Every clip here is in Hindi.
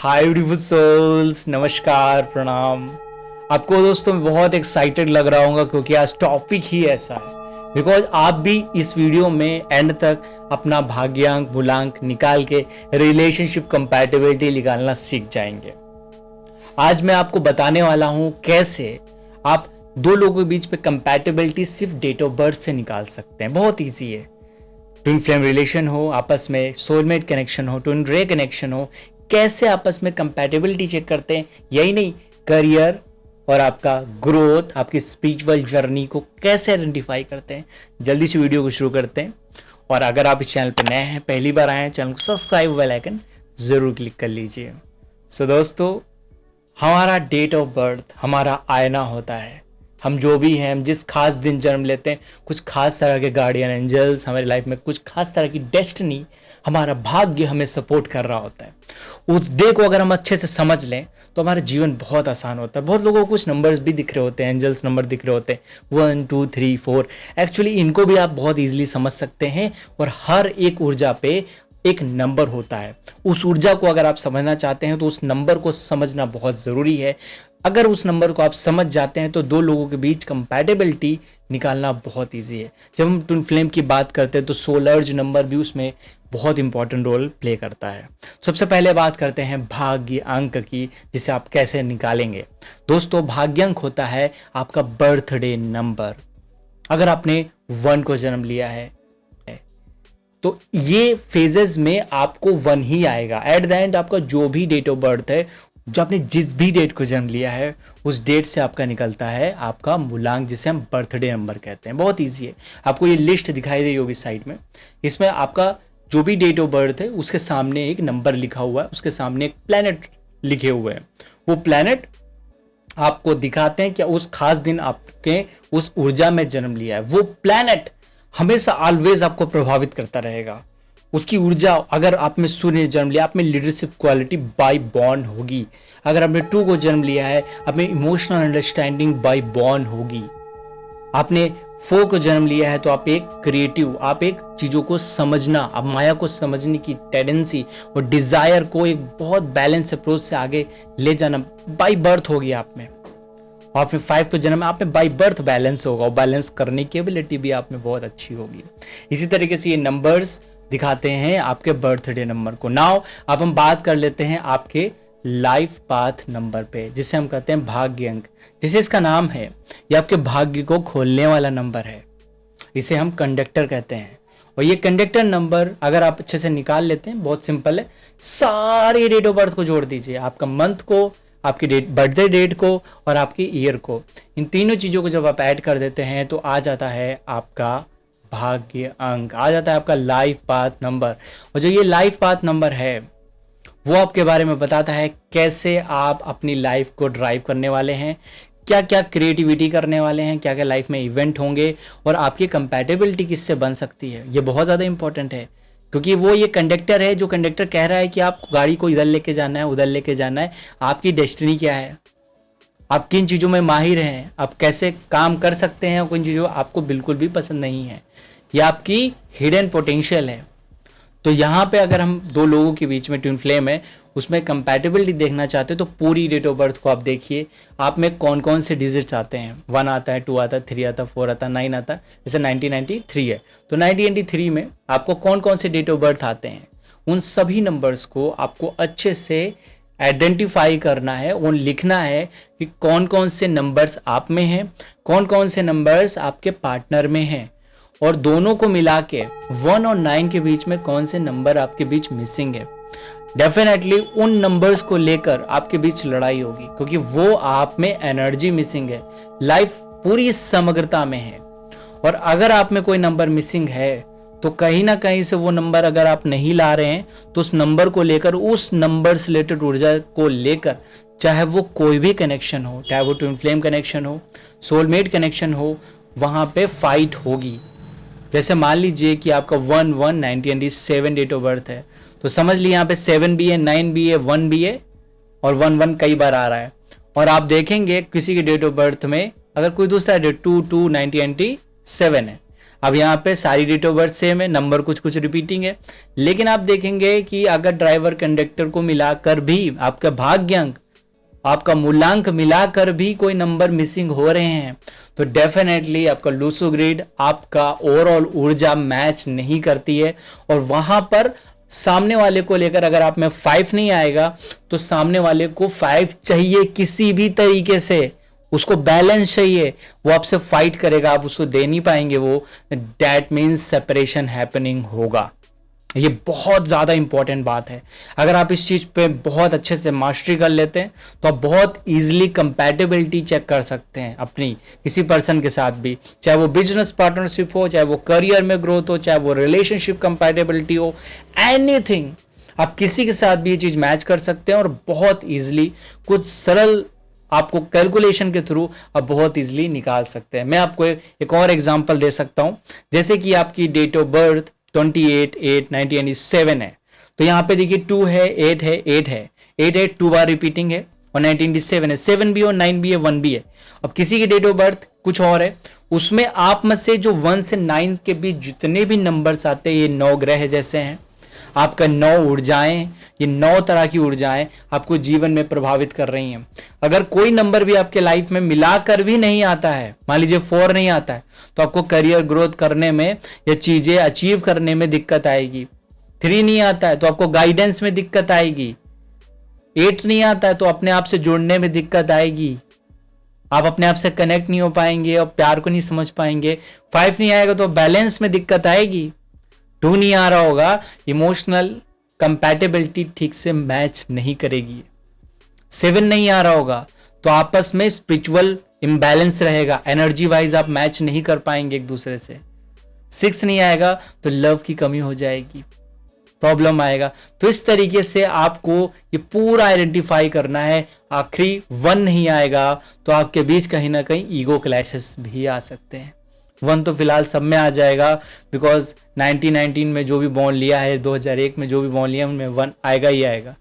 हाय ब्यूटीफुल सोल्स, नमस्कार, प्रणाम। आपको दोस्तों बहुत एक्साइटेड लग रहा होगा क्योंकि आज टॉपिक ही ऐसा है। बिकॉज आप भी इस वीडियो में एंड तक अपना भाग्यांक मूलांक निकाल के रिलेशनशिप कंपैटिबिलिटी निकालना सीख जाएंगे। आज मैं आपको बताने वाला हूं कैसे आप दो लोगों के बीच में कंपैटिबिलिटी सिर्फ डेट ऑफ बर्थ से निकाल सकते हैं। बहुत ईजी है। ट्विन फ्लेम रिलेशन हो, आपस में सोलमेट कनेक्शन हो, ट्विन रे कनेक्शन हो, कैसे आपस में कंपैटिबिलिटी चेक करते हैं। यही नहीं, करियर और आपका ग्रोथ, आपकी स्पिरिचुअल जर्नी को कैसे आइडेंटिफाई करते हैं। जल्दी से वीडियो को शुरू करते हैं। और अगर आप इस चैनल पर नए हैं, पहली बार आए हैं, चैनल को सब्सक्राइब बेल आइकन जरूर क्लिक कर लीजिए। सो दोस्तों, हमारा डेट ऑफ बर्थ हमारा आईना होता है। हम जो भी हैं, हम जिस खास दिन जन्म लेते हैं, कुछ खास तरह के गार्डियन एंजल्स हमारी लाइफ में, कुछ खास तरह की डेस्टिनी, हमारा भाग्य हमें सपोर्ट कर रहा होता है। उस डे को अगर हम अच्छे से समझ लें तो हमारा जीवन बहुत आसान होता है। बहुत लोगों को कुछ नंबर्स भी दिख रहे होते हैं, एंजल्स नंबर दिख रहे होते हैं 1 2 3 4। एक्चुअली इनको भी आप बहुत ईजिली समझ सकते हैं। और हर एक ऊर्जा पे एक नंबर होता है। उस ऊर्जा को अगर आप समझना चाहते हैं तो उस नंबर को समझना बहुत ज़रूरी है। अगर उस नंबर को आप समझ जाते हैं तो दो लोगों के बीच कंपैटिबिलिटी निकालना बहुत इजी है। जब हम ट्विन फ्लेम की बात करते हैं तो सोलर्ज नंबर भी उसमें बहुत इंपॉर्टेंट रोल प्ले करता है। सबसे पहले बात करते हैं भाग्य अंक की, जिसे आप कैसे निकालेंगे। दोस्तों, भाग्यांक होता है आपका बर्थडे नंबर। अगर आपने 1 को जन्म लिया है तो ये फेजेस में आपको 1 ही आएगा। एट द एंड आपका जो भी डेट ऑफ बर्थ है, जो आपने जिस भी डेट को जन्म लिया है, उस डेट से आपका निकलता है आपका मूलांक, जिसे हम बर्थडे नंबर कहते हैं। बहुत इजी है। आपको ये लिस्ट दिखाई दे रही होगी साइड में। इसमें आपका जो भी डेट ऑफ बर्थ है उसके सामने एक नंबर लिखा हुआ है, उसके सामने एक प्लैनेट लिखे हुए हैं। वो प्लैनेट आपको दिखाते हैं कि उस खास दिन आपके उस ऊर्जा में जन्म लिया है। वो प्लैनेट हमेशा ऑलवेज आपको प्रभावित करता रहेगा। उसकी ऊर्जा, अगर आप में सूर्य ने जन्म लिया, आप में लीडरशिप क्वालिटी बाय बॉर्न होगी। अगर आपने 2 को जन्म लिया है, आप में इमोशनल अंडरस्टैंडिंग बाय बॉर्न होगी। आपने 4 को जन्म लिया है तो आप एक क्रिएटिव, आप एक चीजों को समझना, आप माया को समझने की टेंडेंसी और डिजायर को एक बहुत बैलेंस अप्रोच से आगे ले जाना बाय बर्थ होगी आप में। आपने 5 को जन्म, आप में बाय बर्थ बैलेंस होगा और बैलेंस करने की एबिलिटी भी आप में बहुत अच्छी होगी। इसी तरीके से ये नंबर्स दिखाते हैं आपके बर्थडे नंबर को। नाउ अब हम बात कर लेते हैं आपके लाइफ पाथ नंबर पे, जिसे हम कहते हैं भाग्य अंक। जैसे इसका नाम है, ये आपके भाग्य को खोलने वाला नंबर है। इसे हम कंडक्टर कहते हैं। और ये कंडक्टर नंबर अगर आप अच्छे से निकाल लेते हैं, बहुत सिंपल है। सारी डेट ऑफ बर्थ को जोड़ दीजिए, आपका मंथ को, आपकी डेट, बर्थडे डेट को और आपकी ईयर को। इन तीनों चीज़ों को जब आप ऐड कर देते हैं तो आ जाता है आपका भाग्य अंक, आ जाता है आपका लाइफ पाथ नंबर। और जो ये लाइफ पाथ नंबर है वो आपके बारे में बताता है कैसे आप अपनी लाइफ को ड्राइव करने वाले हैं, क्या क्या क्रिएटिविटी करने वाले हैं, क्या क्या लाइफ में इवेंट होंगे और आपकी कंपैटिबिलिटी किससे बन सकती है। ये बहुत ज़्यादा इंपॉर्टेंट है क्योंकि वो ये कंडक्टर है, जो कंडक्टर कह रहा है कि आप गाड़ी को इधर लेके जाना है, उधर लेके जाना है। आपकी डेस्टिनी क्या है, आप किन चीज़ों में माहिर हैं, आप कैसे काम कर सकते हैं, किन चीज़ों आपको बिल्कुल भी पसंद नहीं है। ये आपकी हिडन पोटेंशियल है। तो यहाँ पे अगर हम दो लोगों के बीच में ट्विन फ्लेम है, उसमें कंपैटिबिलिटी देखना चाहते हो तो पूरी डेट ऑफ बर्थ को आप देखिए। आप में कौन कौन से डिजिट्स आते हैं। 1 आता है, 2 आता है, 3 आता है, 4 आता है, 9 आता है। जैसे 1993 है तो 1993 में आपको कौन कौन से डेट ऑफ बर्थ आते हैं, उन सभी नंबर्स को आपको अच्छे से आइडेंटिफाई करना है और लिखना है कि कौन कौन से नंबर्स आप में हैं, कौन कौन से नंबर्स आपके पार्टनर में हैं, और दोनों को मिला के 1 और 9 के बीच में कौन से नंबर आपके बीच मिसिंग है। डेफिनेटली उन नंबर्स को लेकर आपके बीच लड़ाई होगी क्योंकि वो आप में एनर्जी मिसिंग है। लाइफ पूरी समग्रता में है और अगर आप में कोई नंबर मिसिंग है तो कहीं ना कहीं से वो नंबर अगर आप नहीं ला रहे हैं तो उस नंबर को लेकर, उस नंबर से रिलेटेड ऊर्जा को लेकर, चाहे वो कोई भी कनेक्शन हो, चाहे वो ट्विन फ्लेम कनेक्शन हो, सोलमेट कनेक्शन हो, वहां पे फाइट होगी। जैसे मान लीजिए कि आपका 1/1/1997 डेट ऑफ बर्थ है तो समझ लीजिए यहाँ पे 7 भी है, 9 भी है, 1 भी है और 1 कई बार आ रहा है। और आप देखेंगे किसी के डेट ऑफ बर्थ में अगर कोई दूसरा डेट 2/2/1997 है, अब यहाँ पे सारी डेट ऑफ बर्थ सेम है, नंबर कुछ कुछ रिपीटिंग है, लेकिन आप देखेंगे कि अगर ड्राइवर कंडक्टर को मिलाकर भी आपका भाग्य अंक, आपका मूल्यांक मिलाकर भी कोई नंबर मिसिंग हो रहे हैं तो डेफिनेटली आपका लूसो ग्रिड, आपका ओवरऑल ऊर्जा मैच नहीं करती है। और वहां पर सामने वाले को लेकर अगर आप में 5 नहीं आएगा तो सामने वाले को 5 चाहिए, किसी भी तरीके से उसको बैलेंस चाहिए, वो आपसे फाइट करेगा, आप उसको दे नहीं पाएंगे, वो दैट मीन्स सेपरेशन हैपनिंग होगा। ये बहुत ज़्यादा इंपॉर्टेंट बात है। अगर आप इस चीज़ पे बहुत अच्छे से मास्टरी कर लेते हैं तो आप बहुत इजीली कंपैटिबिलिटी चेक कर सकते हैं अपनी किसी पर्सन के साथ भी, चाहे वो बिजनेस पार्टनरशिप हो, चाहे वो करियर में ग्रोथ हो, चाहे वो रिलेशनशिप कंपैटिबिलिटी हो, एनीथिंग, आप किसी के साथ भी ये चीज़ मैच कर सकते हैं और बहुत ईजिली कुछ सरल आपको कैलकुलेशन के थ्रू आप बहुत इजीली निकाल सकते हैं। मैं आपको एक और एग्जांपल दे सकता हूं, जैसे कि आपकी डेट ऑफ बर्थ 28/8/1997 है, तो यहाँ पे देखिए 2 है, 8 है, 8 है, 8 है, 2 बार रिपीटिंग है और 1997 है, 7 भी और 9 भी है, 1 भी है। अब किसी की डेट ऑफ बर्थ कुछ और है, उसमें आप में से जो 1 से 9 के बीच जितने भी नंबर्स आते हैं ये 9 ग्रह जैसे हैं, आपका 9 ऊर्जाएं, ये 9 तरह की ऊर्जाएं आपको जीवन में प्रभावित कर रही हैं। अगर कोई नंबर भी आपके लाइफ में मिलाकर भी नहीं आता है, मान लीजिए 4 नहीं आता है, तो आपको करियर ग्रोथ करने में या चीजें अचीव करने में दिक्कत आएगी। 3 नहीं आता है तो आपको गाइडेंस में दिक्कत आएगी। 8 नहीं आता है तो अपने आप से जुड़ने में दिक्कत आएगी, आप अपने आप से कनेक्ट नहीं हो पाएंगे और प्यार को नहीं समझ पाएंगे। 5 नहीं आएगा तो बैलेंस में दिक्कत आएगी। 2 नहीं आ रहा होगा, इमोशनल कंपैटिबिलिटी ठीक से मैच नहीं करेगी। 7 नहीं आ रहा होगा तो आपस में स्पिरिचुअल इम्बैलेंस रहेगा, एनर्जी वाइज आप मैच नहीं कर पाएंगे एक दूसरे से। 6 नहीं आएगा तो लव की कमी हो जाएगी, प्रॉब्लम आएगा। तो इस तरीके से आपको ये पूरा आइडेंटिफाई करना है। आखिरी 1 नहीं आएगा तो आपके बीच कहीं ना कहीं ईगो क्लैशेस भी आ सकते हैं। 1 तो फिलहाल सब में आ जाएगा, बिकॉज 1919 में जो भी बॉर्न लिया है, 2001 में जो भी बॉर्न लिया है, उनमें 1 आएगा ही आएगा,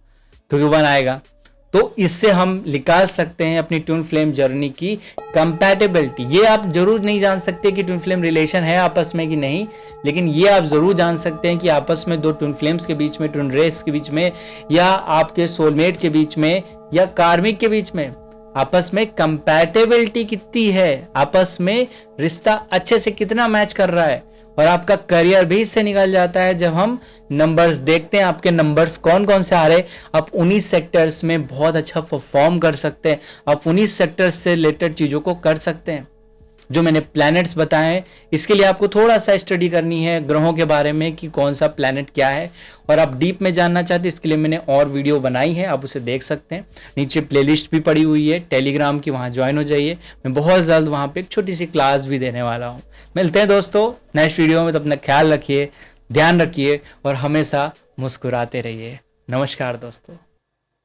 क्योंकि 1 आएगा। तो इससे हम निकाल सकते हैं अपनी ट्विन फ्लेम जर्नी की कंपैटिबिलिटी। ये आप जरूर नहीं जान सकते कि ट्विन फ्लेम रिलेशन है आपस में कि नहीं, लेकिन ये आप जरूर जान सकते हैं कि आपस में 2 ट्विन फ्लेम्स के बीच में, ट्विन रेस के बीच में, या आपके सोलमेट के बीच में, या कार्मिक के बीच में आपस में कंपैटिबिलिटी कितनी है, आपस में रिश्ता अच्छे से कितना मैच कर रहा है। और आपका करियर भी इससे निकल जाता है जब हम नंबर्स देखते हैं, आपके नंबर्स कौन कौन से आ रहे, आप उन्हीं सेक्टर्स में बहुत अच्छा परफॉर्म कर सकते हैं, आप उन्हीं सेक्टर्स से रिलेटेड चीज़ों को कर सकते हैं जो मैंने प्लैनेट्स बताए हैं। इसके लिए आपको थोड़ा सा स्टडी करनी है ग्रहों के बारे में कि कौन सा प्लैनेट क्या है, और आप डीप में जानना चाहते हैं इसके लिए मैंने और वीडियो बनाई है, आप उसे देख सकते हैं। नीचे प्लेलिस्ट भी पड़ी हुई है टेलीग्राम की, वहाँ ज्वाइन हो जाइए। मैं बहुत जल्द वहाँ पे एक छोटी सी क्लास भी देने वाला हूँ। मिलते हैं दोस्तों नेक्स्ट वीडियो में, तो अपना ख्याल रखिए, ध्यान रखिए और हमेशा मुस्कुराते रहिए। नमस्कार दोस्तों।